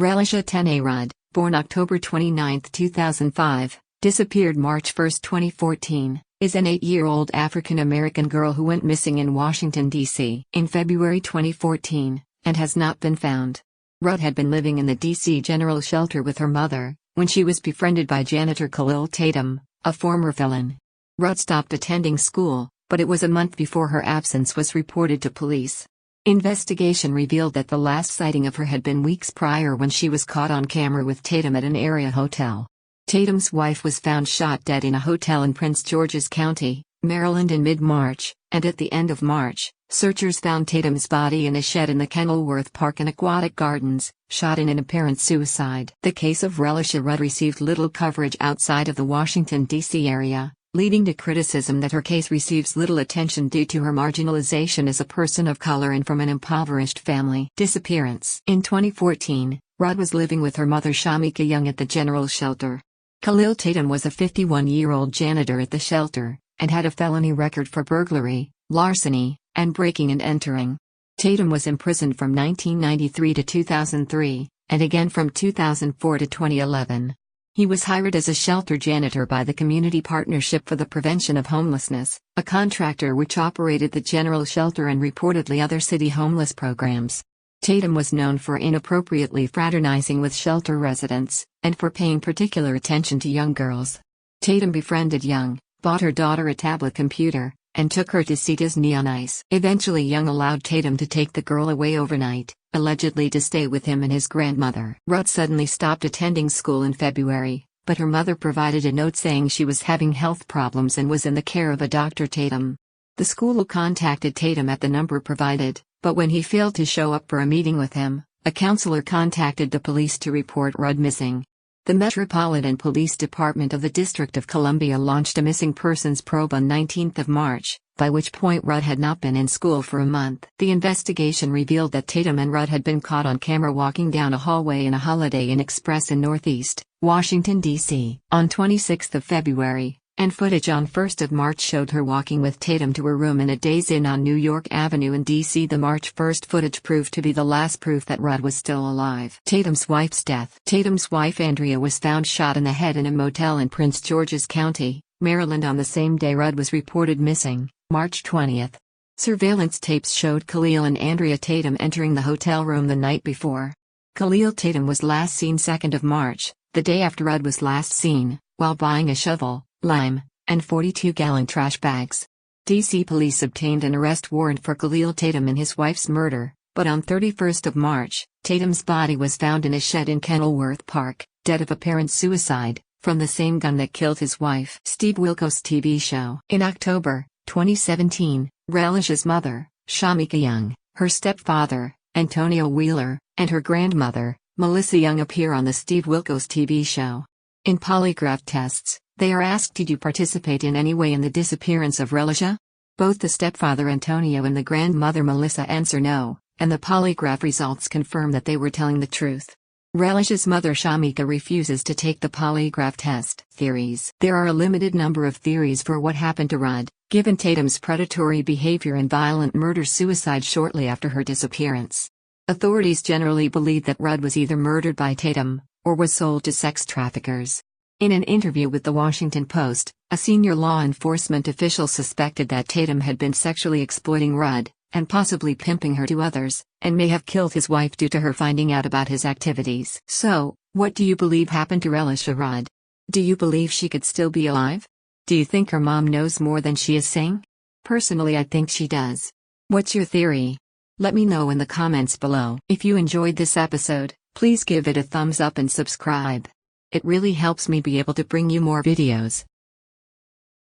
Relisha Rudd, born October 29, 2005, disappeared March 1, 2014, is an 8-year-old African-American girl who went missing in Washington, D.C. in February 2014, and has not been found. Rudd had been living in the D.C. General Shelter with her mother, when she was befriended by janitor Kahlil Tatum, a former felon. Rudd stopped attending school, but it was a month before her absence was reported to police. Investigation revealed that the last sighting of her had been weeks prior when she was caught on camera with Tatum at an area hotel. Tatum's wife was found shot dead in a hotel in Prince George's County, Maryland in mid-March, and at the end of March, searchers found Tatum's body in a shed in the Kenilworth Park and Aquatic Gardens, shot in an apparent suicide. The case of Relisha Rudd received little coverage outside of the Washington, D.C. area, leading to criticism that her case receives little attention due to her marginalization as a person of color and from an impoverished family. Disappearance. In 2014, Rudd was living with her mother Shamika Young at the General Shelter. Kahlil Tatum was a 51-year-old janitor at the shelter, and had a felony record for burglary, larceny, and breaking and entering. Tatum was imprisoned from 1993 to 2003, and again from 2004 to 2011. He was hired as a shelter janitor by the Community Partnership for the Prevention of Homelessness, a contractor which operated the General Shelter and reportedly other city homeless programs. Tatum was known for inappropriately fraternizing with shelter residents, and for paying particular attention to young girls. Tatum befriended Young, bought her daughter a tablet computer, and took her to see Disney on Ice. Eventually Young allowed Tatum to take the girl away overnight, allegedly to stay with him and his grandmother. Rudd suddenly stopped attending school in February, but her mother provided a note saying she was having health problems and was in the care of a Dr. Tatum. The school contacted Tatum at the number provided, but when he failed to show up for a meeting with him, a counselor contacted the police to report Rudd missing. The Metropolitan Police Department of the District of Columbia launched a missing persons probe on 19 March, by which point Rudd had not been in school for a month. The investigation revealed that Tatum and Rudd had been caught on camera walking down a hallway in a Holiday Inn Express in Northeast Washington, D.C. on 26 February, and footage on 1 March showed her walking with Tatum to her room in a Days Inn on New York Avenue in D.C. The March 1 footage proved to be the last proof that Rudd was still alive. Tatum's wife's death. Tatum's wife Andrea was found shot in the head in a motel in Prince George's County, Maryland on the same day Rudd was reported missing, March 20. Surveillance tapes showed Kahlil and Andrea Tatum entering the hotel room the night before. Kahlil Tatum was last seen 2 March, the day after Rudd was last seen, while buying a shovel, lime, and 42-gallon trash bags. D.C. police obtained an arrest warrant for Kahlil Tatum in his wife's murder, but on 31 March, Tatum's body was found in a shed in Kenilworth Park, dead of apparent suicide, from the same gun that killed his wife. Steve Wilkos TV show. In October 2017, Relisha's mother, Shamika Young, her stepfather, Antonio Wheeler, and her grandmother, Melissa Young appear on the Steve Wilkos TV show. In polygraph tests, they are asked, did you participate in any way in the disappearance of Relisha? Both the stepfather Antonio and the grandmother Melissa answer no, and the polygraph results confirm that they were telling the truth. Relisha's mother Shamika refuses to take the polygraph test. Theories. There are a limited number of theories for what happened to Rudd, given Tatum's predatory behavior and violent murder-suicide shortly after her disappearance. Authorities generally believe that Rudd was either murdered by Tatum, or was sold to sex traffickers. In an interview with The Washington Post, a senior law enforcement official suspected that Tatum had been sexually exploiting Rudd, and possibly pimping her to others, and may have killed his wife due to her finding out about his activities. So, what do you believe happened to Relisha Rudd? Do you believe she could still be alive? Do you think her mom knows more than she is saying? Personally, I think she does. What's your theory? Let me know in the comments below. If you enjoyed this episode, please give it a thumbs up and subscribe. It really helps me be able to bring you more videos.